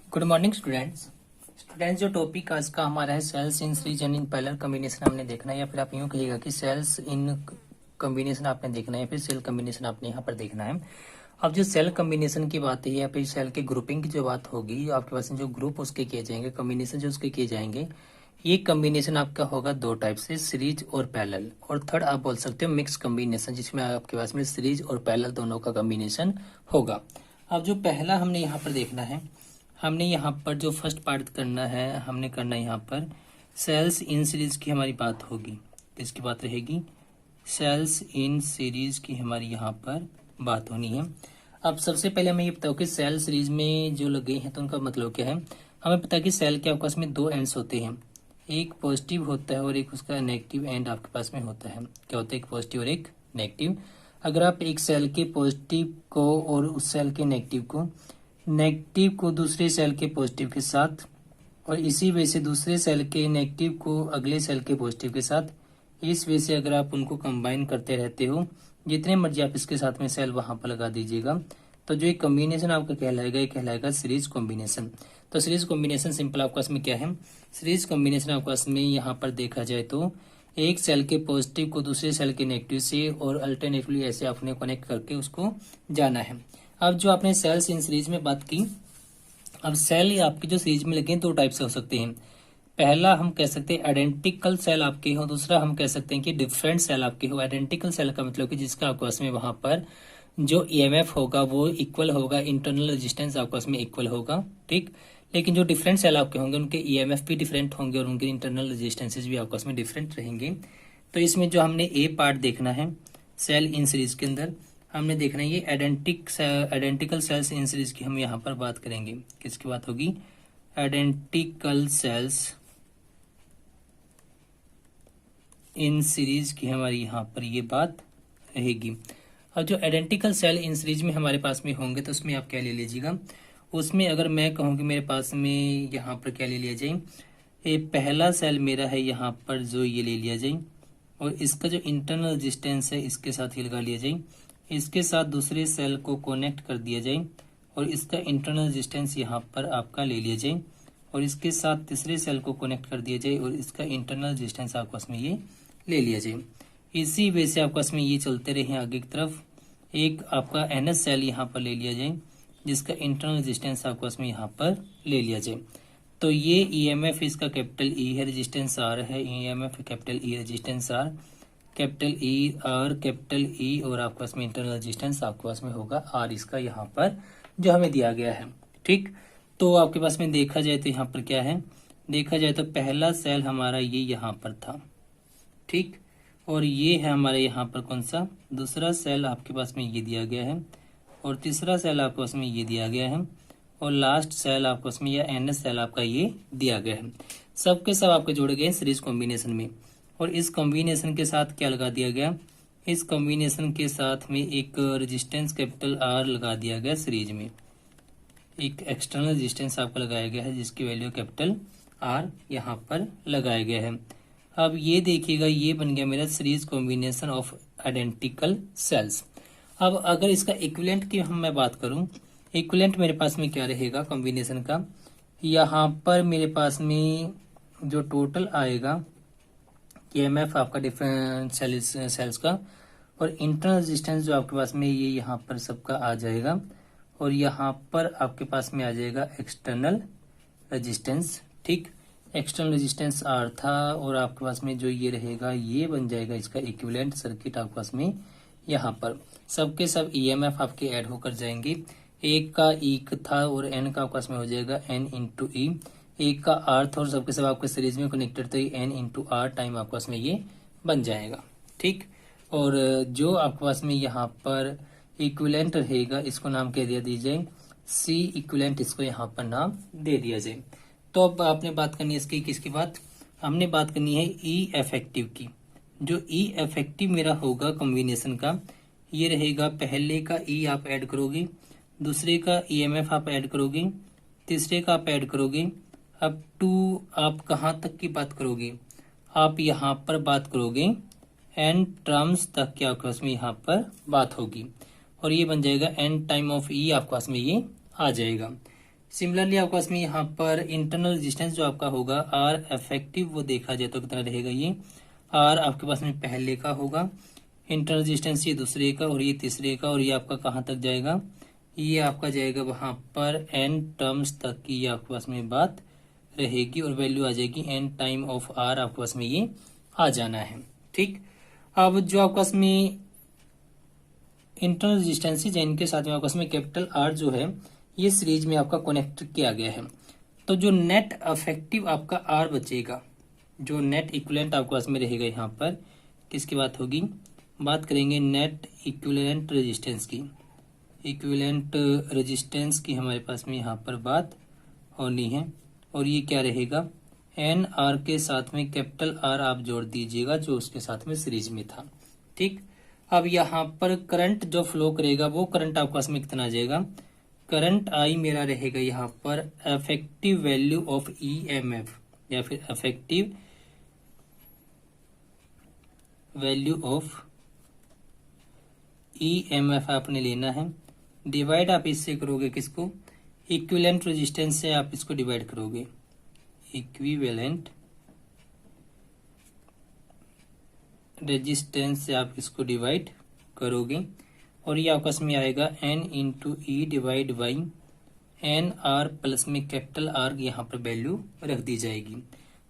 Good morning students. जो topic आज का हमारा है cells in series and in parallel combination हमने देखना है, या फिर आप यूं कहिएगा कि सेल्स इन कॉम्बिनेशन आपने देखना है, फिर सेल कॉम्बिनेशन आपने यहाँ पर देखना है। अब जो सेल कॉम्बिनेशन की बात है या फिर सेल के ग्रुपिंग की जो बात होगी, आपके पास जो ग्रुप उसके किए जाएंगे, कॉम्बिनेशन जो उसके किए जाएंगे, ये कॉम्बिनेशन आपका होगा दो टाइप से, सीरीज और पैरेलल। और थर्ड आप बोल सकते हो मिक्स कॉम्बिनेशन, जिसमें आपके पास में सीरीज और पैरेलल दोनों का कॉम्बिनेशन होगा। अब जो पहला हमने यहाँ पर देखना है, हमने यहाँ पर जो फर्स्ट पार्ट करना है, हमने करना है यहाँ पर सेल्स इन सीरीज की हमारी बात होगी। किसकी बात रहेगी? सेल्स इन सीरीज की हमारी यहाँ पर बात होनी है। अब सबसे पहले हमें ये बताओ कि सेल सीरीज में जो लगे हैं तो उनका मतलब क्या है। हमें पता है कि सेल के आपके पास में दो एंड्स होते हैं, एक पॉजिटिव होता है और एक उसका नेगेटिव एंड आपके पास में होता है। क्या होता है? एक पॉजिटिव और एक नेगेटिव। अगर आप एक सेल के पॉजिटिव को और उस सेल के नेगेटिव को दूसरे सेल के पॉजिटिव के साथ, और इसी वजह से दूसरे सेल के नेगेटिव को अगले सेल के पॉजिटिव के साथ, इस वजह से अगर आप उनको कंबाइन करते रहते हो, जितने मर्जी आप इसके साथ में सेल वहां पर लगा दीजिएगा, तो जो एक कॉम्बिनेशन आपका कहलाएगा, ये कहलाएगा सीरीज कॉम्बिनेशन। तो सीरीज कॉम्बिनेशन सिंपल आपका इसमें क्या है? सीरीज कॉम्बिनेशन आपका इसमें यहाँ पर देखा जाए तो एक सेल के पॉजिटिव को दूसरे सेल के नेगेटिव से और अल्टरनेटिवली ऐसे आपने कनेक्ट करके उसको जाना है। अब जो आपने सेल्स इन सीरीज में बात की, अब सेल आपकी जो सीरीज में लगे दो टाइप से हो सकते हैं। पहला हम कह सकते हैं आइडेंटिकल सेल आपके हो, दूसरा हम कह सकते हैं कि डिफरेंट सेल आपके हो। आइडेंटिकल सेल का मतलब कि जिसका आपस में वहां पर जो ईएमएफ होगा वो इक्वल होगा, इंटरनल रेजिस्टेंस आपस में इक्वल होगा, ठीक। लेकिन जो डिफरेंट सेल आपके होंगे उनके ईएमएफ भी डिफरेंट होंगे और उनके इंटरनल रेजिस्टेंसेज भी आपस में डिफरेंट रहेंगे। तो इसमें जो हमने ए पार्ट देखना है सेल इन सीरीज के अंदर, हमने देखना है ये आइडेंटिकल सेल्स इन सीरीज की हम यहाँ पर बात करेंगे। किसकी बात होगी? आइडेंटिकल सेल्स इन सीरीज की हमारी यहाँ पर ये बात रहेगी। और जो आइडेंटिकल सेल इन सीरीज में हमारे पास में होंगे तो उसमें आप क्या ले लीजिएगा, उसमें अगर मैं कहूँ कि मेरे पास में यहाँ पर क्या ले लिया जाए, ये पहला सेल मेरा है यहाँ पर जो ये ले लिया जाए, और इसका जो इंटरनल रेजिस्टेंस है इसके साथ ही लगा लिया जाए, इसके साथ दूसरे सेल को कनेक्ट कर दिया जाए और इसका इंटरनल रेजिस्टेंस यहाँ पर आपका ले लिया जाए, और इसके साथ तीसरे सेल को कनेक्ट कर दिया जाए और इसका इंटरनल रेजिस्टेंस आपस में ये ले लिया जाए। इसी वजह से आपस में ये चलते रहे आगे की तरफ। एक आपका एनएस सेल यहाँ पर ले लिया जाए जिसका इंटरनल रेजिस्टेंस आपस में यहाँ पर ले लिया जाए। तो ये ईएमएफ इसका कैपिटल ई है, रेजिस्टेंस आर है, EMF capital E, resistance R, capital E R, capital E, और आपके पास में इंटरनल रेजिस्टेंस आपके पास में होगा आर, इसका यहाँ पर जो हमें दिया गया है, ठीक। तो आपके पास में देखा जाए तो यहाँ पर क्या है, देखा जाए तो पहला सेल हमारा ये यहाँ पर था, ठीक, और ये है हमारे यहाँ पर कौन सा, दूसरा सेल आपके पास में ये दिया गया है, और तीसरा सेल आपके पास में ये दिया गया है, और लास्ट सेल आपके पास में या एनएस सेल आपका ये दिया गया है। सबके सब आपके जोड़े गए सीरीज कॉम्बिनेशन में, और इस कॉम्बिनेशन के साथ क्या लगा दिया गया, इस कॉम्बिनेशन के साथ में एक रेजिस्टेंस कैपिटल आर लगा दिया गया सीरीज में, एक एक्सटर्नल रेजिस्टेंस आपका लगाया गया है जिसकी वैल्यू कैपिटल आर यहाँ पर लगाया गया है। अब ये देखिएगा, ये बन गया मेरा series combination of identical sales. अब अगर इसका इक्विवेलेंट की मैं बात करूं, इक्विवेलेंट मेरे पास में क्या रहेगा कॉम्बिनेशन का, यहाँ पर मेरे पास में जो टोटल आएगा ईएमएफ आपका डिफरेंट सेल्स का, और इंटरनल रेजिस्टेंस जो आपके पास में ये यहाँ पर सबका आ जाएगा, और यहाँ पर आपके पास में आ जाएगा एक्सटर्नल रेजिस्टेंस, ठीक। एक्सटर्नल रेजिस्टेंस आर था, और आपके पास में जो ये रहेगा ये बन जाएगा इसका इक्विवेलेंट सर्किट आपके पास में। यहाँ पर सबके सब ईएमएफ आपके ऐड होकर जाएंगे, एक का ई था और एन का आपके पास में हो जाएगा एन इंटू ई, एक का आर था और सबके सब आपके सीरीज में कनेक्टेड तो एन इंटू आर टाइम आपके पास में ये बन जाएगा, ठीक। और जो आपके पास में यहाँ पर इक्विवेलेंट रहेगा इसको नाम क्या दे दीजिए, सी इक्विवेलेंट, इसको यहाँ पर नाम दे दिया जाए। तो अब आपने बात करनी है इसकी, किसकी बात, हमने बात करनी है ई इफेक्टिव की। जो ई इफेक्टिव मेरा होगा कॉम्बिनेशन का, ये रहेगा पहले का ई आप ऐड करोगे, दूसरे का ईएमएफ आप ऐड करोगे, तीसरे का आप ऐड करोगे, अब टू आप कहाँ तक की बात करोगे, आप यहाँ पर बात करोगे एन टर्म्स तक की आपके पास में यहाँ पर बात होगी, और ये बन जाएगा एन टाइम ऑफ ई आपके पास में ये आ जाएगा। सिमिलरली आपके पास में यहाँ पर इंटरनल रेजिस्टेंस जो आपका होगा आर इफेक्टिव, वो देखा जाए तो कितना रहेगा, ये आर आपके पास में पहले का होगा, इंटरनल रेजिस्टेंस ये दूसरे का और ये तीसरे का, और ये आपका कहाँ तक जाएगा, ये आपका जाएगा वहां पर एन टर्म्स तक की ये आपके पास में बात रहेगी, और वैल्यू आ जाएगी एन टाइम ऑफ आर आपके पास में ये आ जाना है। ठीक, अब जो आपके पास में इंटरनल रेजिस्टेंसेज है इनके साथ में आपके पास में कैपिटल आर जो है ये सीरीज में आपका कनेक्ट किया गया है। तो जो नेट अफेक्टिव आपका आर बचेगा, जो नेट इक्विवेलेंट आपके पास में रहेगा, यहाँ पर किसकी बात होगी, बात करेंगे नेट इक्विवेलेंट रेजिस्टेंस की, इक्विवेलेंट रेजिस्टेंस की हमारे पास में यहाँ पर बात होनी है। और ये क्या रहेगा, एन आर के साथ में कैपिटल आर आप जोड़ दीजिएगा जो उसके साथ में सीरीज में था। ठीक, अब यहाँ पर करंट जो फ्लो करेगा वो करंट आपके पास में कितना आ जाएगा, करंट आई मेरा रहेगा यहाँ पर इफेक्टिव वैल्यू ऑफ ईएमएफ, या फिर इफेक्टिव वैल्यू ऑफ ईएमएफ आपने लेना है। डिवाइड आप इससे करोगे किसको, इक्विवेलेंट रेजिस्टेंस से आप इसको डिवाइड करोगे, इक्विवेलेंट रेजिस्टेंस से आप इसको डिवाइड करोगे, और ये आपस में आएगा n into E divide by n r plus में कैपिटल आर, यहाँ पर वैल्यू रख दी जाएगी।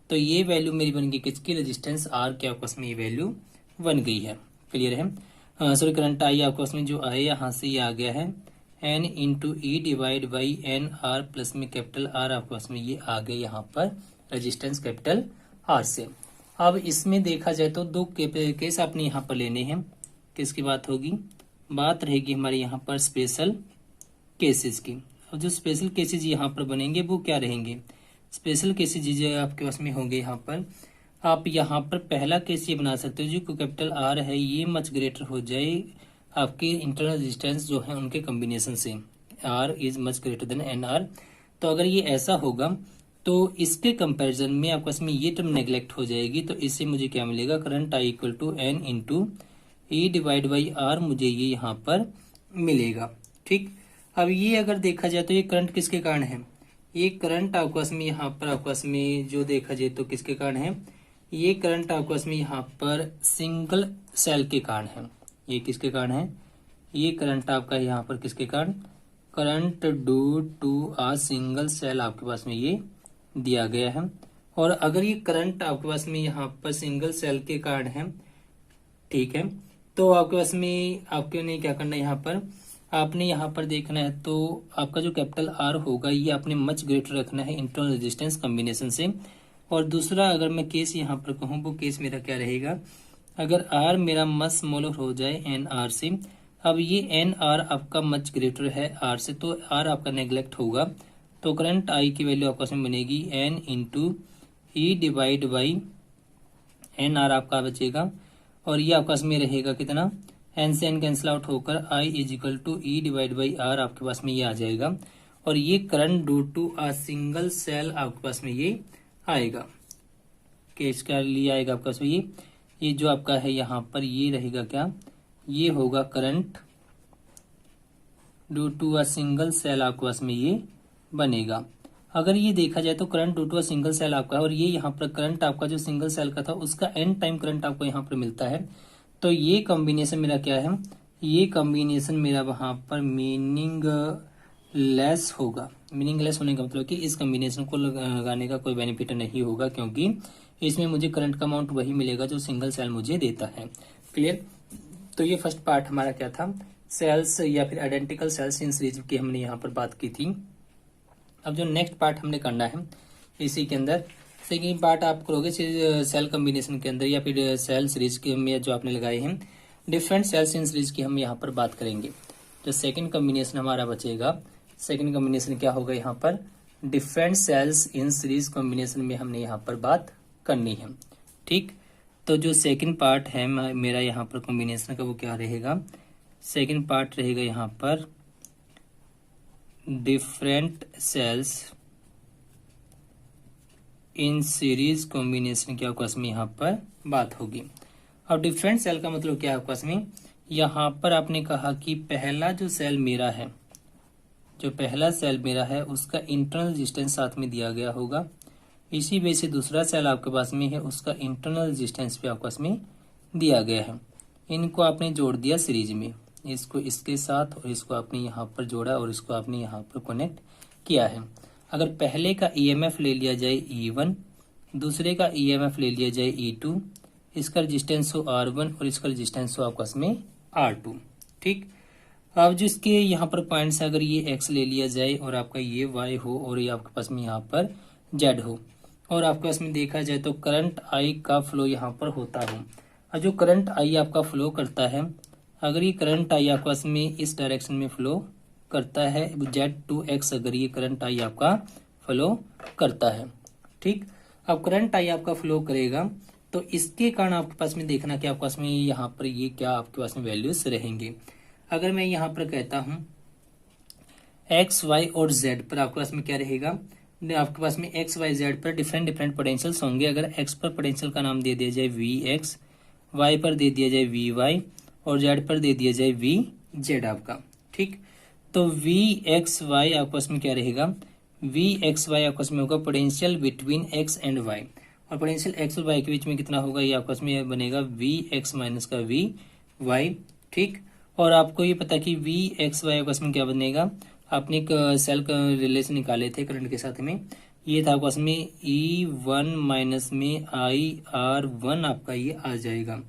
तो ये वैल्यू मेरी बन गई किसकी, रेजिस्टेंस आर के आपस में ये वैल्यू बन गई है। क्लियर है, सॉरी करंट आई आपस में जो आए यहाँ से ये आ गया है n into E divide by n r plus में कैपिटल आर आपस में ये आ गए यहाँ पर रेजिस्टेंस कैपिटल आर से। अब इसमें देखा जाए तो दो केस आपने यहाँ पर लेने हैं, किसकी बात होगी, बात रहेगी हमारे यहाँ पर स्पेशल केसेस की। अब जो स्पेशल केसेस यहाँ पर बनेंगे वो क्या रहेंगे, स्पेशल केसेस जो आपके पास में होंगे यहाँ पर, आप यहाँ पर पहला केस ये बना सकते हो जो कैपिटल आर है ये मच ग्रेटर हो जाए आपके इंटरनल रेजिस्टेंस जो है उनके कॉम्बिनेशन से, R is much greater than n r. तो अगर ये ऐसा होगा तो इसके कंपैरिजन में आपके पास में ये टर्म नेग्लेक्ट हो जाएगी, तो इससे मुझे क्या मिलेगा, current I equal to n into E divide by R, मुझे ये यहाँ पर मिलेगा। ठीक, अब ये अगर देखा जाए तो ये करंट किसके कारण है, ये करंट आपके पास में यहाँ पर आपके पास में जो देखा जाए तो किसके कारण है, ये करंट आपके पास में यहाँ पर सिंगल सेल के कारण है। ये किसके कारण है, ये करंट आपका यहाँ पर किसके कारण, current due to a single cell आपके पास में ये दिया गया है। और अगर ये करंट आपके पास में यहाँ पर सिंगल सेल के कारण है, ठीक है, तो आपके पास में आपके ने क्या करना है, यहाँ पर आपने यहाँ पर देखना है तो आपका जो कैपिटल आर होगा ये आपने मच ग्रेटर रखना है इंटरनल रेजिस्टेंस कॉम्बिनेशन से। और दूसरा अगर मैं केस यहाँ पर कहूँ वो केस मेरा क्या रहेगा, अगर आर मेरा मच स्मॉलर हो जाए एन आर से, अब ये एन आर आपका मच ग्रेटर है आर से, तो आर आपका नेग्लेक्ट होगा, तो करंट आई की वैल्यू आपस में बनेगी n into E divide by n r आपका बचेगा, और ये आपस में रहेगा कितना, एन से एन कैंसिल आउट होकर I is equal to E divide by R आपके पास में ये आ जाएगा। और ये current due to a single cell आपके पास में ये आएगा, केस का लिए आएगा आपके पास में ये जो आपका है यहाँ पर ये रहेगा क्या, ये होगा current due to a single cell आपके पास में ये बनेगा। अगर ये देखा जाए तो current due to a single cell आपका, और ये यहाँ पर करंट आपका जो सिंगल सेल का था उसका एन टाइम करंट आपको यहाँ पर मिलता है, तो ये कॉम्बिनेशन मेरा क्या है, ये कॉम्बिनेशन मेरा वहां पर मीनिंग लेस होगा। मीनिंग लेस होने का मतलब कि इस कॉम्बिनेशन को लगाने का कोई बेनिफिट नहीं होगा, क्योंकि इसमें मुझे करंट का अमाउंट वही मिलेगा जो सिंगल सेल मुझे देता है। क्लियर, तो ये फर्स्ट पार्ट हमारा क्या था, सेल्स या फिर आइडेंटिकल सेल्स इन सीरीज की हमने यहाँ पर बात की थी। अब जो नेक्स्ट पार्ट हमने करना है इसी के अंदर सेकेंड पार्ट आप करोगे सेल कॉम्बिनेशन के अंदर या फिर सेल सीरीज के में जो आपने लगाए हैं डिफरेंट सेल्स इन सीरीज की हम यहाँ पर बात करेंगे। जो सेकंड कॉम्बिनेशन हमारा बचेगा, सेकंड कॉम्बिनेशन क्या होगा, यहाँ पर different cells in series combination में हमने यहाँ पर बात करनी है। ठीक, तो जो सेकंड पार्ट है मेरा यहाँ पर कॉम्बिनेशन का वो क्या रहेगा, सेकंड पार्ट रहेगा यहाँ पर different cells in series combination की आपस में यहाँ पर बात होगी। अब डिफरेंट सेल का मतलब क्या है आपस में, यहाँ पर आपने कहा कि पहला जो सेल मेरा है जो पहला सेल मेरा है उसका इंटरनल रेजिस्टेंस साथ में दिया गया होगा, इसी वजह से दूसरा सेल आपके पास में है उसका इंटरनल रेजिस्टेंस भी आपके पास में दिया गया है। इनको आपने जोड़ दिया सीरीज में, इसको इसके साथ और इसको आपने यहाँ पर जोड़ा और इसको आपने यहाँ पर कनेक्ट किया है। अगर पहले का ईएमएफ ले लिया जाए E1, दूसरे का ईएमएफ ले लिया जाए E2, इसका रेजिस्टेंस हो R1 और इसका रेजिस्टेंस हो आपस में R2। ठीक, अब जिसके यहाँ पर पॉइंट्स अगर ये X ले लिया जाए और आपका ये Y हो और ये आपके पास में यहाँ पर Z हो और आपके पास में देखा जाए तो करंट I का फ्लो यहाँ पर होता हो। और जो करंट I आपका फ्लो करता है, अगर ये करंट I आपके पास में इस डायरेक्शन में फ्लो करता है, Z2X अगर ये करंट I आपका फ्लो करता है। ठीक, अब करंट I आपका फ्लो करेगा तो इसके कारण आपके पास में देखना कि आपके पास में यहाँ पर ये क्या आपके पास में वैल्यूज रहेंगे। अगर मैं यहाँ पर कहता हूँ X, Y और Z पर आपके पास में क्या रहेगा, आपके पास में X, Y, Z पर डिफरेंट पोटेंशियल्स होंगे। अगर X पर पोटेंशियल का नाम दे दिया जाए VX, Y पर दे दिया जाए VY और Z पर दे दिया जाए VZ आपका। ठीक, तो VXY आपके पास में क्या रहेगा, VXY आपस में होगा potential between X and Y, और पोटेंशियल X और Y के बीच में कितना होगा, ये आपस में बनेगा VX माइनस का VY। ठीक, और आपको ये पता कि VXY आपस में क्या बनेगा, आपने एक सेल का रिलेशन निकाले थे करंट के साथ में, ये था आपस में E1 माइनस में IR1 आपका ये आ जाएगा।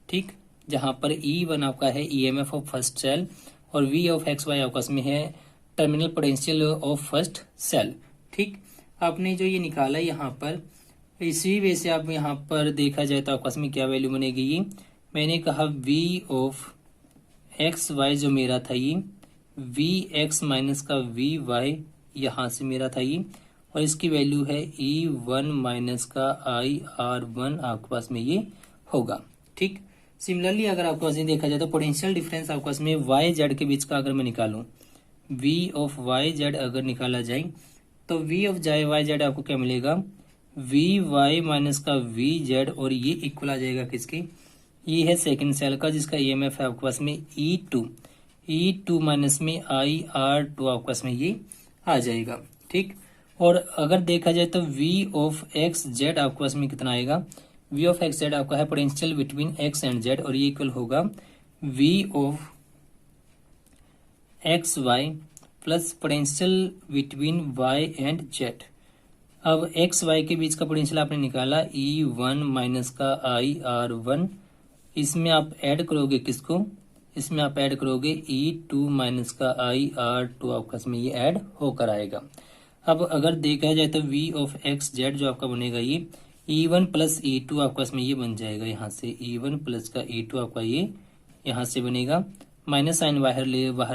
ठीक, जहां पर E1 आपका है EMF ऑफ फर्स्ट सेल और V ऑफ XY आपस में है terminal potential of first cell. ठीक, आपने जो ये निकाला यहाँ पर, इसी वजह से आप यहाँ पर देखा जाए तो आपस में क्या वैल्यू बनेगी, ये मैंने कहा V ऑफ XY जो मेरा था ये VX माइनस का VY यहाँ से मेरा था ये, और इसकी वैल्यू है E1 माइनस का IR1 आपके पास में ये होगा। ठीक, सिमिलरली अगर आपके पास देखा जाए तो पोटेंशियल डिफरेंस आपके पास में YZ के बीच का अगर मैं निकालूं, V ऑफ YZ अगर निकाला जाए तो V ऑफ YZ आपको क्या मिलेगा, VY माइनस का VZ, और ये इक्वल आ जाएगा किसके, ये है सेकंड सेल का जिसका EMF है आपके पास में E2 माइनस में IR2 आपके पास में ये आ जाएगा। ठीक, और अगर देखा जाए तो V ऑफ XZ आपके पास में कितना आएगा, V ऑफ XZ आपका है potential between X and Z, और ये इक्वल होगा V of XY plus potential between Y and Z। अब XY के बीच का पोटेंशियल आपने निकाला E1 माइनस का IR1, इसमें आप ऐड करोगे किसको, इसमें आप ऐड करोगे E2 माइनस का IR2 आपका इसमें ये ऐड होकर आएगा। अब अगर देखा जाए तो V ऑफ XZ जो आपका बनेगा ये E1 प्लस E2 आपका इसमें ये बन जाएगा, यहाँ से E1 प्लस का E2 आपका ये यहाँ से बनेगा, माइनस साइन बाहर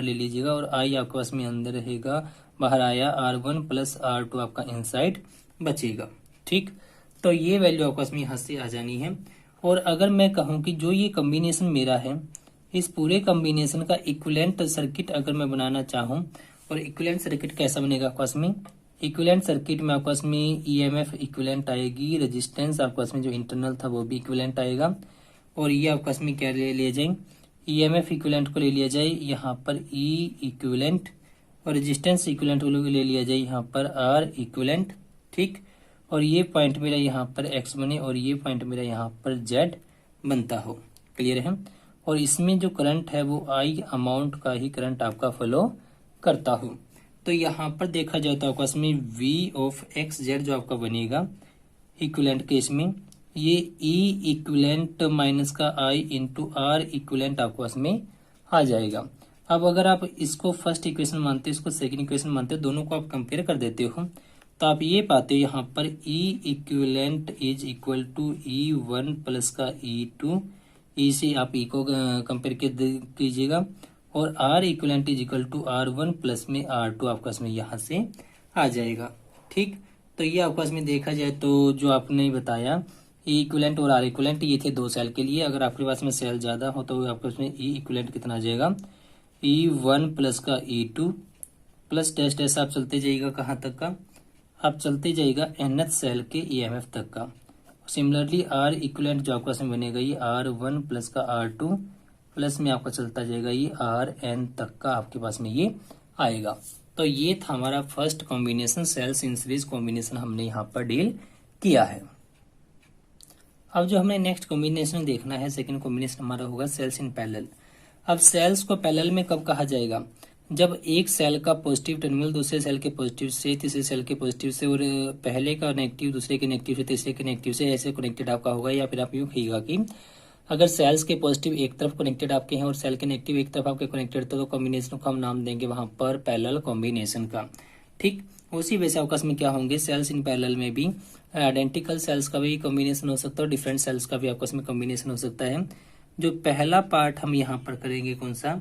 ले लीजिएगा और I आपके पास में अंदर रहेगा, बाहर आया R1 प्लस R2 आपका इनसाइड बचेगा। ठीक, तो ये वैल्यू आपके पास में यहाँ से आ जानी है। और अगर मैं कहूँ कि जो ये कॉम्बिनेशन मेरा है, इस पूरे कॉम्बिनेशन का इक्विवेलेंट सर्किट अगर मैं बनाना चाहूँ, और इक्विवेलेंट सर्किट कैसा बनेगा आपके पास में, इक्विवेलेंट सर्किट में आपके पास में EMF इक्विवेलेंट आएगी, रेजिस्टेंस आपके पास में जो इंटरनल था वो भी इक्विवेलेंट आएगा, और ये आपके पास में क्या ले लिया जाए, EMF इक्विवेलेंट को ले लिया जाए यहाँ पर E इक्विवेलेंट, और रेजिस्टेंस इक्विवेलेंट को ले लिया जाए यहाँ पर R इक्विवेलेंट। ठीक, और ये पॉइंट मेरा यहाँ पर X बने और ये पॉइंट मेरा यहाँ पर Z बनता हो। क्लियर है, और इसमें जो करंट है वो I अमाउंट का ही करंट आपका फ्लो करता हो। तो यहाँ पर देखा जाए तो आपका इसमें V ऑफ XZ जो आपका बनेगा इक्विवेलेंट केस में, ये E इक्विवेलेंट माइनस का I इंटू R इक्विवेलेंट आपको इसमें आ जाएगा। अब अगर आप इसको फर्स्ट इक्वेशन मानते हो, इसको सेकंड इक्वेशन मानते हो, दोनों को आप कंपेयर कर देते हो तो आप ये पाते हो यहाँ पर E equivalent is equal to E1 plus का E2, E से आप E को कंपेयर कीजिएगा, और R equivalent is equal to R1 plus में R2 आपका इसमें यहाँ से आ जाएगा। ठीक, तो ये आपका इसमें देखा जाए तो जो आपने बताया E इक्विवेलेंट और R इक्विवेलेंट ये थे दो सेल के लिए। अगर आपके पास में सेल ज्यादा हो तो आपका इसमें E इक्विवेलेंट कितना आ जाएगा, E1 प्लस का E2 प्लस डैश डैश आप चलते जाइएगा कहाँ तक का, आप चलते जाइएगा nth सेल के EMF तक का। सिमिलरली R इक्विवेलेंट जो आपका इसमें बनेगा ये R1 प्लस का R2 प्लस में आपका चलता जाएगा ये RN तक का आपके पास में ये आएगा। तो ये था हमारा first combination, cells in series combination हमने यहाँ पर डील किया है। अब जो हमें नेक्स्ट कॉम्बिनेशन देखना है, सेकंड कॉम्बिनेशन हमारा होगा सेल्स इन पैरेलल। अब सेल्स को पैरेलल में कब कहा जाएगा, जब एक सेल का पॉजिटिव टर्मिनल दूसरे सेल के पॉजिटिव से, तीसरे सेल के पॉजिटिव से, और पहले का नेगेटिव दूसरे के नेगेटिव से, तीसरे के नेगेटिव से ऐसे कनेक्टेड आपका होगा। या फिर आप यूँ कहिएगा कि अगर सेल्स के पॉजिटिव एक तरफ कनेक्टेड आपके हैं और सेल के नेगेटिव एक तरफ आपके कनेक्टेड, तो कॉम्बिनेशन को हम नाम देंगे वहां पर पैरेलल कॉम्बिनेशन का। ठीक, उसी वजह से आपस में क्या होंगे, सेल्स इन पैरेलल में भी आइडेंटिकल सेल्स का भी कॉम्बिनेशन हो सकता है और डिफरेंट सेल्स का भी आपस में कॉम्बिनेशन हो सकता है। जो पहला पार्ट हम यहाँ पर करेंगे कौन सा,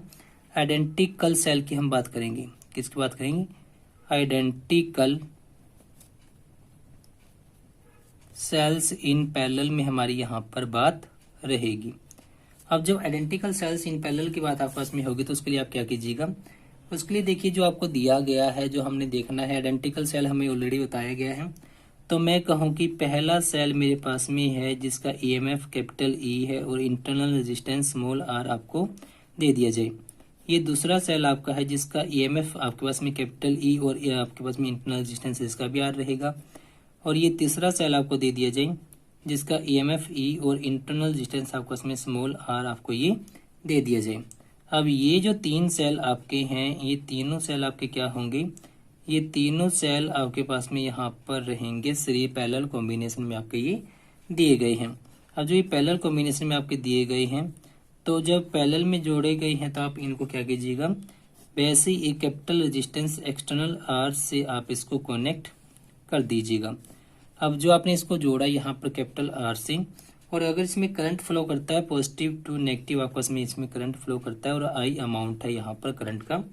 आइडेंटिकल सेल की हम बात करेंगे। किसकी बात करेंगे, आइडेंटिकल सेल्स इन पैरेलल में हमारी यहाँ पर बात रहेगी। अब जब आइडेंटिकल सेल्स इन पैरेलल की बात आपस में होगी तो उसके लिए आप क्या कीजिएगा, उसके लिए देखिए जो आपको दिया गया है, जो हमने देखना है, आइडेंटिकल सेल हमें ऑलरेडी बताया गया है। तो मैं कहूँ कि पहला सेल मेरे पास में है जिसका ईएमएफ कैपिटल ई है और इंटरनल रेजिस्टेंस स्मॉल आर आपको दे दिया जाए। ये दूसरा सेल आपका है जिसका ईएमएफ आपके पास में कैपिटल ई और आपके पास में इंटरनल रेजिस्टेंस इसका भी आर रहेगा। और ये तीसरा सेल आपको दे दिया जाए जिसका ईएमएफ ई और इंटरनल रेजिस्टेंस आपको इसमें स्मॉल आर आपको ये दे दिया जाए। अब ये जो तीन सेल आपके हैं, ये तीनों सेल आपके क्या होंगे, ये तीनों सेल आपके पास में यहाँ पर रहेंगे सीरीज पैरेलल कॉम्बिनेशन में आपके ये दिए गए हैं। अब जो ये पैरेलल कॉम्बिनेशन में आपके दिए गए हैं, तो जब पैरेलल में जोड़े गए हैं तो आप इनको क्या कीजिएगा, वैसे ही एक कैपिटल रेजिस्टेंस एक्सटर्नल आर से आप इसको कनेक्ट कर दीजिएगा। अब जो आपने इसको जोड़ा यहाँ पर कैपिटल आर से, और अगर इसमें करंट फ्लो करता है पॉजिटिव टू नेगेटिव आपस में इसमें करंट फ्लो करता है और आई अमाउंट है यहाँ पर करंट का,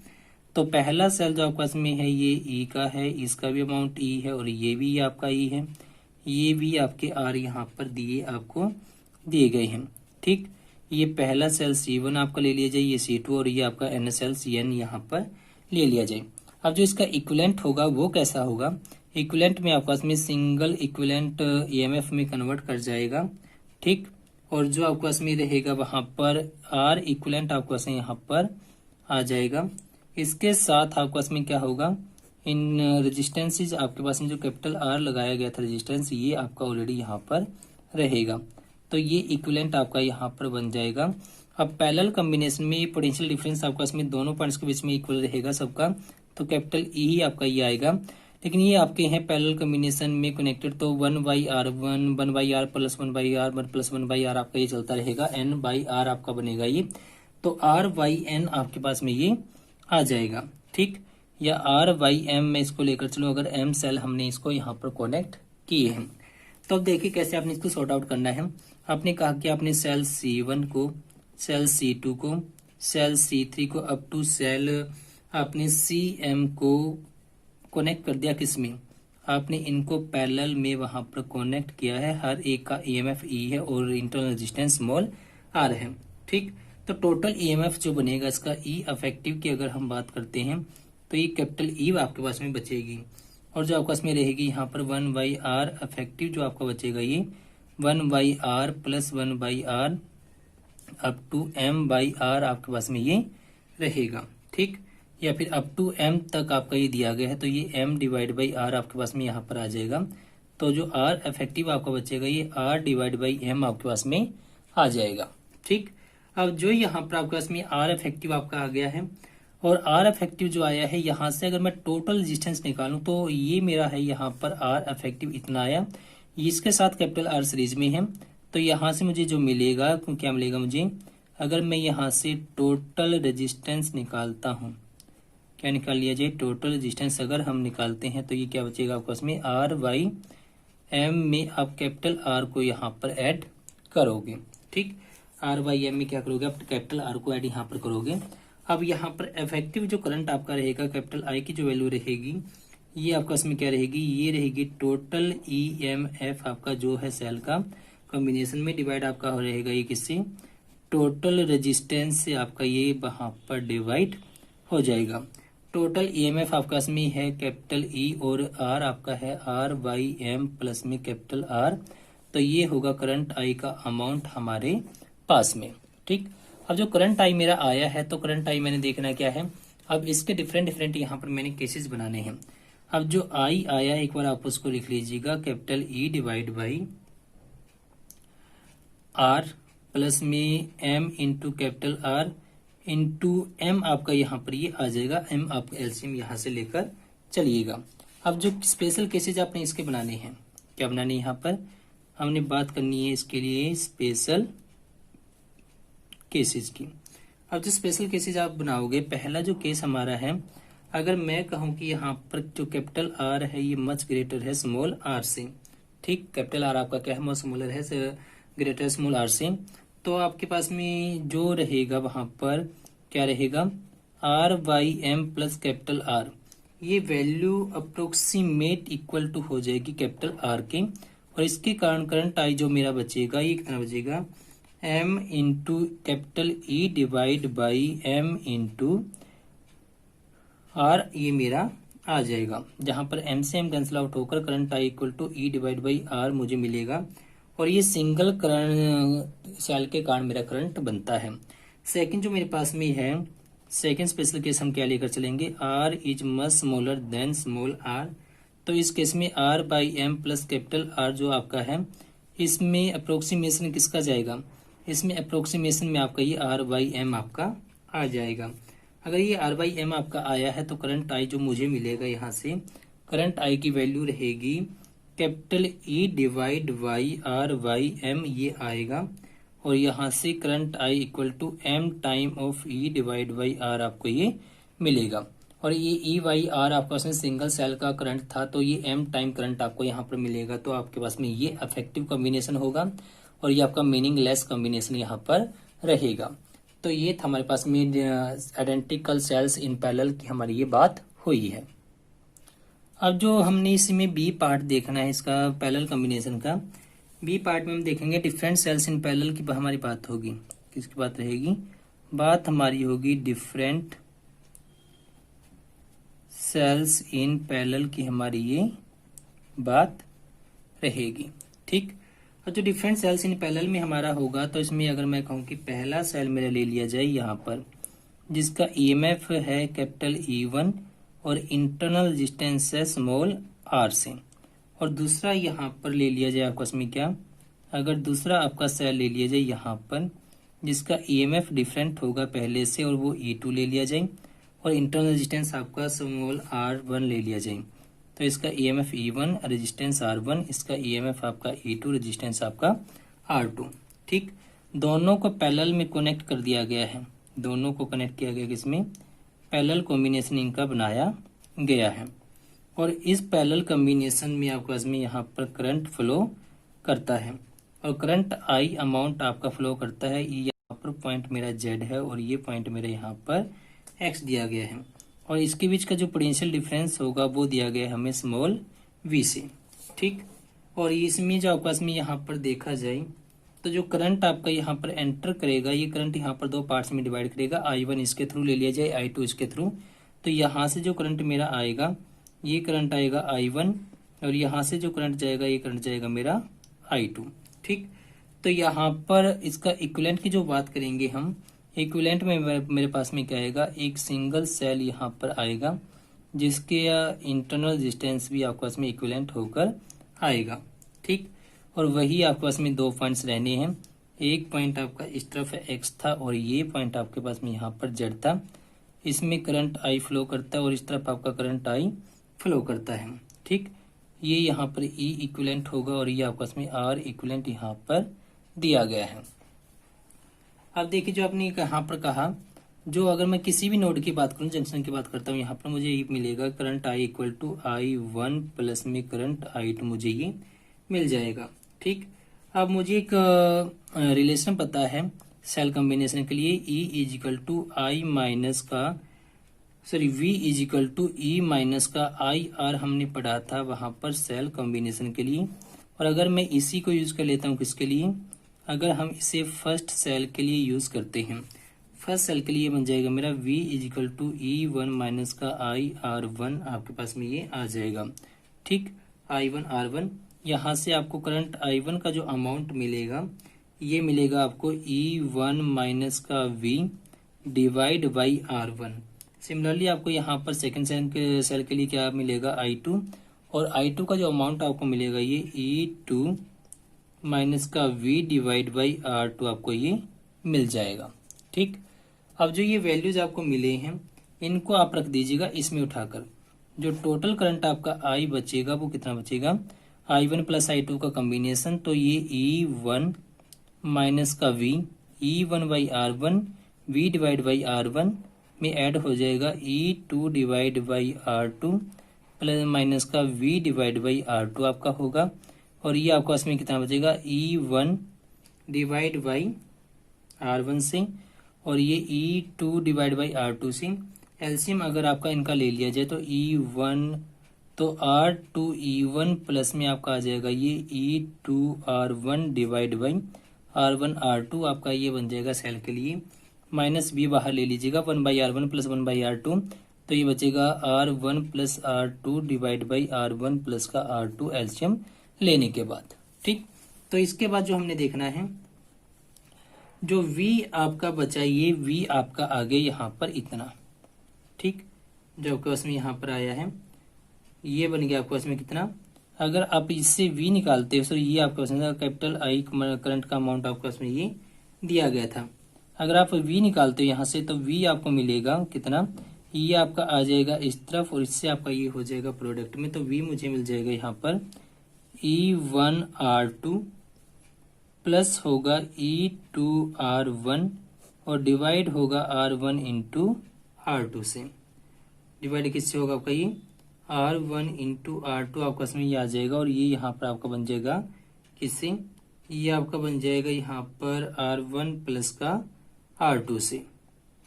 तो पहला सेल जो आपस में है ये ई का है, इसका भी अमाउंट ई है और ये भी आपका ई है, ये भी आपके आर यहाँ पर दिए आपको दिए गए हैं। ठीक, ये पहला सेल C1 आपका ले लिया जाए, ये C2 और ये आपका N सेल CN यहाँ पर ले लिया जाए। अब जो इसका इक्विवेलेंट होगा वो कैसा होगा, इक्विवेलेंट में आपके पास में सिंगल इक्विवेलेंट ईएमएफ में कन्वर्ट कर जाएगा। ठीक, और जो आपके पास में रहेगा वहां पर आर इक्विवेलेंट आपके पास यहाँ पर आ जाएगा। इसके साथ आपके पास में क्या होगा, इन रेजिस्टेंसेज आपके पास में जो कैपिटल आर लगाया गया था रेजिस्टेंस, ये आपका ऑलरेडी यहाँ पर रहेगा। तो ये इक्विवेलेंट आपका यहाँ पर बन जाएगा। अब पैरेलल कॉम्बिनेशन में पोटेंशियल डिफरेंस आपका इसमें दोनों पॉइंट्स के बीच में इक्वल रहेगा सबका, तो कैपिटल ई ही आपका ये आएगा। लेकिन ये आपके हैं पैरेलल कॉम्बिनेशन में कनेक्टेड, तो 1/r 1/r plus 1/r 1 plus 1/r आपका ये चलता रहेगा, n/r आपका बनेगा ये, तो r/n आपके पास में ये आ जाएगा। ठीक, या r/m में इसको लेकर चलो, अगर m सेल हमने इसको यहाँ पर कनेक्ट किए हैं। तो अब देखिए कैसे आपने इसको सॉर्ट आउट करना है। आपने कहा कि आपने सेल C1 को, सेल C2 को, सेल C3 को अप टू सेल आपने CM को कनेक्ट कर दिया। किसमें, आपने इनको पैरेलल में वहां पर कनेक्ट किया है, हर एक का ईएमएफ ई है और इंटरनल रेजिस्टेंस स्मॉल आर है। ठीक, तो टोटल ईएमएफ जो बनेगा इसका ई अफेक्टिव की अगर हम बात करते हैं तो ये कैपिटल ई आपके पास में बचेगी, और जो आपके पास में रहेगी यहाँ पर 1/r अफेक्टिव जो आपका बचेगा ये 1/r plus 1/r up to m/r आपके पास में ये रहेगा। ठीक, या फिर अप टू m तक आपका ये दिया गया है, तो ये m/r आपके पास में यहाँ पर आ जाएगा। तो जो r इफेक्टिव आपका बचेगा ये r/m आपके पास में आ जाएगा। ठीक, अब जो यहाँ पर आपके पास में r इफेक्टिव आपका आ गया है, और r इफेक्टिव जो आया है यहाँ से अगर मैं टोटल रेजिस्टेंस निकालूं तो ये मेरा है यहाँ पर r इफेक्टिव इतना आया, इसके साथ कैपिटल R सीरीज में है। तो यहाँ से मुझे जो मिलेगा, क्या मिलेगा मुझे, अगर मैं यहाँ से टोटल रेजिस्टेंस निकालता हूँ, क्या निकाल लिया जाए, टोटल रेजिस्टेंस अगर हम निकालते हैं तो ये क्या बचेगा आपके पास में, r/m में आप कैपिटल R को यहाँ पर ऐड करोगे। ठीक, r/m में क्या करोगे, आप कैपिटल R को ऐड यहाँ पर करोगे। अब यहाँ पर इफेक्टिव जो करंट आपका रहेगा, कैपिटल I की जो वैल्यू रहेगी, ये आपका इसमें क्या रहेगी, ये रहेगी टोटल EMF आपका जो है सेल का कॉम्बिनेशन में डिवाइड आपका हो रहेगा ये किससे, टोटल रेजिस्टेंस से आपका ये वहां पर डिवाइड हो जाएगा। टोटल EMF आपका इसमें है कैपिटल E और R आपका है r/m प्लस में कैपिटल R, तो ये होगा करंट I का अमाउंट हमारे पास में। ठीक, अब जो करंट I मेरा आया है, तो करंट I मैंने देखना क्या है, अब इसके डिफरेंट डिफरेंट यहाँ पर मैंने केसेस बनाने हैं। अब जो आई आया एक बार आप उसको लिख लीजिएगा, capital E divide by R plus में M into capital R into M आपका यहाँ पर ये आ जाएगा। एम आपका एलसीएम यहाँ से लेकर चलिएगा। अब जो स्पेशल केसेज आपने इसके बनाने हैं, क्या बनाने यहाँ पर हमने बात करनी है इसके लिए स्पेशल केसेज की। अब जो स्पेशल केसेज आप बनाओगे, पहला जो केस हमारा है, अगर मैं कहूं कि यहाँ पर जो कैपिटल आर है ये मच ग्रेटर है स्मॉल आर से, ठीक, कैपिटल आर आपका क्या है, मच स्मॉलर है ग्रेटर स्मॉल आर से, तो आपके पास में जो रहेगा वहां पर क्या रहेगा, r by M plus capital R, ये वैल्यू अप्रोक्सीमेट इक्वल टू हो जाएगी कैपिटल आर के, और इसके कारण करंट आई जो मेरा बचेगा ये कितना बचेगा, m into capital E divide by m into r, ये मेरा आ जाएगा, जहां पर एम से एम कैंसिल आउट होकर current I equal to E divide by R मुझे मिलेगा, और ये सिंगल करंट सेल के कारण मेरा करंट बनता है। सेकंड जो मेरे पास में है, सेकंड स्पेशल केस हम क्या लेकर चलेंगे, R is much smaller than small R, तो इस केस में R by M plus capital R जो आपका है, इसमें अप्रोक्सीमेशन किसका जाएगा, इसमें अप्रोक्सीमेशन में आपका ये आर बाई एम आपका आ जाएगा। अगर ये आर बाई एम आपका आया है तो करंट आई जो मुझे मिलेगा यहाँ से, करंट आई की वैल्यू रहेगी capital E divide by R by M, ये आएगा, और यहाँ से current I equal to M time of E divide by R आपको ये मिलेगा, और ये ई बाई आर आपका उसमें सिंगल सेल का करंट था, तो ये एम टाइम करंट आपको यहाँ पर मिलेगा, तो आपके पास में ये इफेक्टिव कॉम्बिनेशन होगा, और ये आपका मीनिंगलेस कॉम्बिनेशन यहाँ पर रहेगा। तो ये था हमारे पास में आइडेंटिकल सेल्स इन पैरेलल की हमारी ये बात हुई है। अब जो हमने इसमें बी पार्ट देखना है इसका पैरेलल कॉम्बिनेशन का, बी पार्ट में हम देखेंगे डिफरेंट सेल्स इन पैरेलल की हमारी बात होगी, किसकी बात रहेगी, बात हमारी होगी डिफरेंट सेल्स इन पैरेलल की हमारी ये बात रहेगी, ठीक। और जो डिफरेंट सेल्स इन पैरेलल में हमारा होगा, तो इसमें अगर मैं कहूँ कि पहला सेल मेरा ले लिया जाए यहाँ पर, जिसका ईएमएफ है कैपिटल E1 और इंटरनल रेजिस्टेंस है स्मॉल आर से, और दूसरा यहाँ पर ले लिया जाए आपका इसमें क्या, अगर दूसरा आपका सेल ले लिया जाए यहाँ पर जिसका ईएमएफ डिफरेंट होगा पहले से, और वो E2 ले लिया जाए, और इंटरनल रेजिस्टेंस आपका स्मॉल R1 ले लिया जाए, तो इसका ईएमएफ E1 रेजिस्टेंस R1, इसका ईएमएफ आपका E2 रेजिस्टेंस आपका R2, ठीक। दोनों को पैरेलल में कनेक्ट कर दिया गया है, दोनों को कनेक्ट किया गया किसमें, पैरेलल कॉम्बिनेशन इनका बनाया गया है, और इस पैरेलल कॉम्बिनेशन में आपके पास में यहाँ पर करंट फ्लो करता है, और करंट आई अमाउंट आपका फ्लो करता है, यहाँ पर पॉइंट मेरा जेड है और ये पॉइंट मेरा यहाँ पर एक्स दिया गया है, और इसके बीच का जो पोटेंशियल डिफरेंस होगा वो दिया गया है हमें स्मॉल वी से, ठीक। और इसमें जो आपके पास में यहाँ पर देखा जाए तो जो करंट आपका यहाँ पर एंटर करेगा, ये करंट यहाँ पर दो पार्ट्स में डिवाइड करेगा, I1 इसके थ्रू ले लिया जाए, I2 इसके थ्रू, तो यहाँ से जो करंट मेरा आएगा ये करंट आएगा I1, और यहाँ से जो करंट जाएगा ये करंट जाएगा मेरा I2, ठीक। तो यहाँ पर इसका इक्विवेलेंट की जो बात करेंगे हम, इक्विवेलेंट में मेरे पास में क्या आएगा, एक सिंगल सेल यहाँ पर आएगा जिसके इंटरनल रेजिस्टेंस भी आपके पास में इक्विवेलेंट होकर आएगा, ठीक। और वही आपके पास में दो पॉइंट्स रहने हैं, एक पॉइंट आपका इस तरफ एक्स था और ये पॉइंट आपके पास में यहाँ पर जेड था, इसमें करंट आई फ्लो करता है और इस तरफ आपका करंट आई फ्लो करता है, ठीक। ये यहाँ पर ई इक्विवेलेंट होगा और ये आपके पास में आर इक्विवेलेंट यहाँ पर दिया गया है। अब देखिए जो आपने यहाँ पर कहा, जो अगर मैं किसी भी नोड की बात करूँ, जंक्शन की बात करता हूँ, यहाँ पर मुझे ये मिलेगा current I equal to I1 plus में करंट I2 मुझे ये मिल जाएगा, ठीक। अब मुझे एक रिलेशन पता है सेल कॉम्बिनेशन के लिए, E is equal to I minus का V is equal to E minus का IR हमने पढ़ा था वहां पर सेल कॉम्बिनेशन के लिए। और अगर मैं इसी को यूज कर लेता हूँ किसके लिए, अगर हम इसे फर्स्ट सेल के लिए यूज करते हैं, फर्स्ट सेल के लिए बन जाएगा मेरा V is equal to E1 minus का IR1 आपके पास में ये आ जाएगा, ठीक। I1 R1, यहाँ से आपको करंट I1 का जो अमाउंट मिलेगा ये मिलेगा आपको E1 माइनस का V divide by R1, similarly आपको यहाँ पर सेकंड सेल के लिए क्या मिलेगा, I2, और I2 का जो अमाउंट आपको मिलेगा ये E2 माइनस का V डिवाइड बाई R2 आपको ये मिल जाएगा। ठीक, अब जो ये वैल्यूज आपको मिले हैं इनको आप रख दीजिएगा इसमें उठाकर, जो टोटल करंट आपका I बचेगा वो कितना बचेगा, I1 प्लस I2 का कॉम्बिनेशन, तो ये E1 माइनस का V, E1 by R1 V divide by R1 में ऐड हो जाएगा E2 divide by R2 plus minus का V डिवाइड बाई R2 आपका होगा, और ये आपका इसमें कितना बचेगा, E1 डिवाइड बाई R1 से और ये E2 डिवाइड बाई R2 से। एलसीएम अगर आपका इनका ले लिया जाए तो E1 तो R2 E1 प्लस में आपका आ जाएगा ये E2 R1 divide by R1 R2 आपका ये बन जाएगा सेल के लिए, माइनस B बाहर ले लीजिएगा, 1/R1 प्लस 1/R2, तो ये बचेगा R1 plus R2 divide by R1 plus का R2 एलसीएम लेने के बाद। ठीक, तो इसके बाद जो हमने देखना है, जो V आपका बचा ये V आपका आ गया यहाँ पर इतना। ठीक, जो आपके पास में यहाँ पर आया है ये बन गया आपके पास में कितना, अगर आप इससे V निकालते हो तो ये आपके पास में कैपिटल I करंट का अमाउंट आपके पास में ये दिया गया था। अगर आप V निकालते हो यहाँ से तो V आपको मिलेगा कितना, ये आपका आ जाएगा इस तरफ और इससे आपका ये हो जाएगा प्रोडक्ट में, तो V मुझे मिल जाएगा यहाँ पर E1 R2 प्लस होगा E2 R1 और डिवाइड होगा R1 इंटू R2 से। डिवाइड किससे होगा आपका ये R1 इंटू R2 आपका इसमें ये आ जाएगा, और ये यहाँ पर आपका बन जाएगा किससे, ये आपका बन जाएगा यहाँ पर R1 प्लस का R2 से।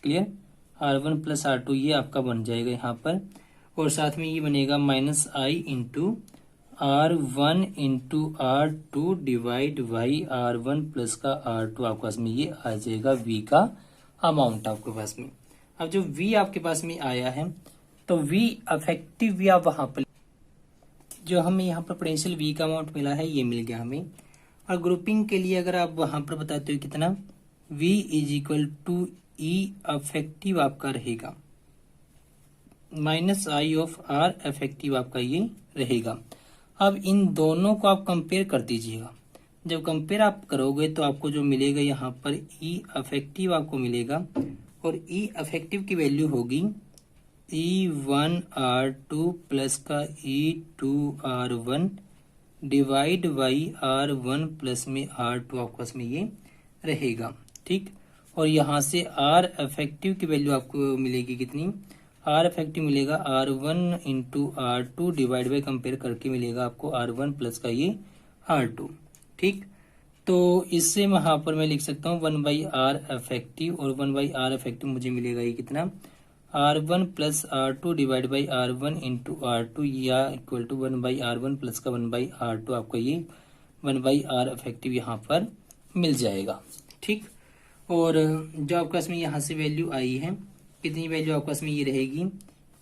क्लियर, R1 प्लस R2 ये आपका बन जाएगा यहाँ पर, और साथ में ये बनेगा minus I into R1 into R2 divide by R1 plus का R2 आपके पास में ये आ जाएगा V का अमाउंट आपके पास में। अब जो V आपके पास में आया है तो V अफेक्टिव V आप वहां पर जो हमें यहाँ पर पोटेंशियल V का अमाउंट मिला है ये मिल गया हमें, और ग्रुपिंग के लिए अगर आप वहां पर बताते हो कितना, V is equal to E effective आपका रहेगा minus I of R effective आपका ये रहेगा। अब इन दोनों को आप कंपेयर कर दीजिएगा, जब कंपेयर आप करोगे तो आपको जो मिलेगा यहाँ पर E अफेक्टिव आपको मिलेगा, और E अफेक्टिव की वैल्यू होगी E1 R2 प्लस का E2 R1 divide by R1 plus में R2 आपको में ये रहेगा। ठीक, और यहाँ से R अफेक्टिव की वैल्यू आपको मिलेगी कितनी, R इफेक्टिव मिलेगा R1 into R2 divide by compare करके मिलेगा आपको R1 प्लस का ये R2। ठीक, तो इससे यहाँ पर मैं लिख सकता हूँ 1/R इफेक्टिव, और 1/R इफेक्टिव मुझे मिलेगा ये कितना, R1 plus R2 divide by R1 into R2 या इक्वल टू 1/R1 प्लस का 1/R2 आपका ये 1/R इफेक्टिव यहाँ पर मिल जाएगा। ठीक, और जो आपका इसमें यहाँ से वैल्यू आई है कितनी वैल्यू आपका इसमें ये रहेगी,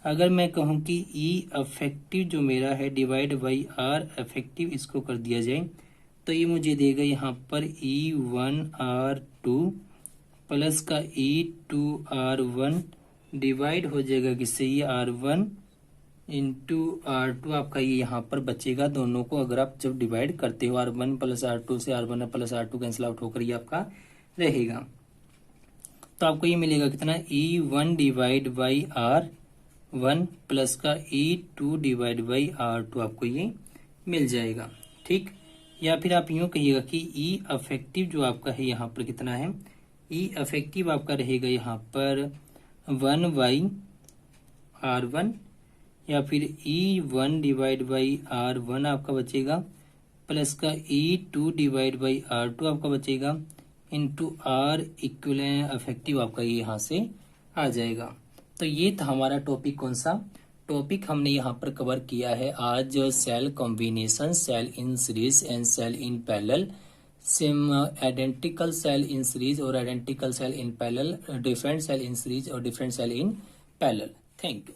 अगर मैं कहूँ कि E अफेक्टिव जो मेरा है डिवाइड बाई R अफेक्टिव इसको कर दिया जाए तो ये मुझे देगा यहाँ पर E1 R2 प्लस का E2 R1 डिवाइड हो जाएगा किससे, ये R1 इंटू R2 आपका ये यहाँ पर बचेगा। दोनों को अगर आप जब डिवाइड करते हो R1 प्लस R2 से R1 plus R2 cancel out होकर ये आपका रहेगा, तो आपको ये मिलेगा कितना, E1 divide by R1 plus का E2 डिवाइड बाई R2 आपको ये मिल जाएगा। ठीक, या फिर आप यूँ कहिएगा कि E अफेक्टिव जो आपका है यहाँ पर कितना है, E अफेक्टिव आपका रहेगा यहाँ पर 1/R1, या फिर E1 डिवाइड बाई R1 आपका बचेगा प्लस का E2 डिवाइड बाई R2 आपका बचेगा इंटू R इक्वलेंट अफेक्टिव आपका ये यहाँ से आ जाएगा। तो ये था हमारा टॉपिक, कौन सा टॉपिक हमने यहाँ पर कवर किया है आज, cell combination, cell in series and cell in parallel, same identical cell in series और identical cell in parallel, different cell in series और different cell in parallel. Thank you.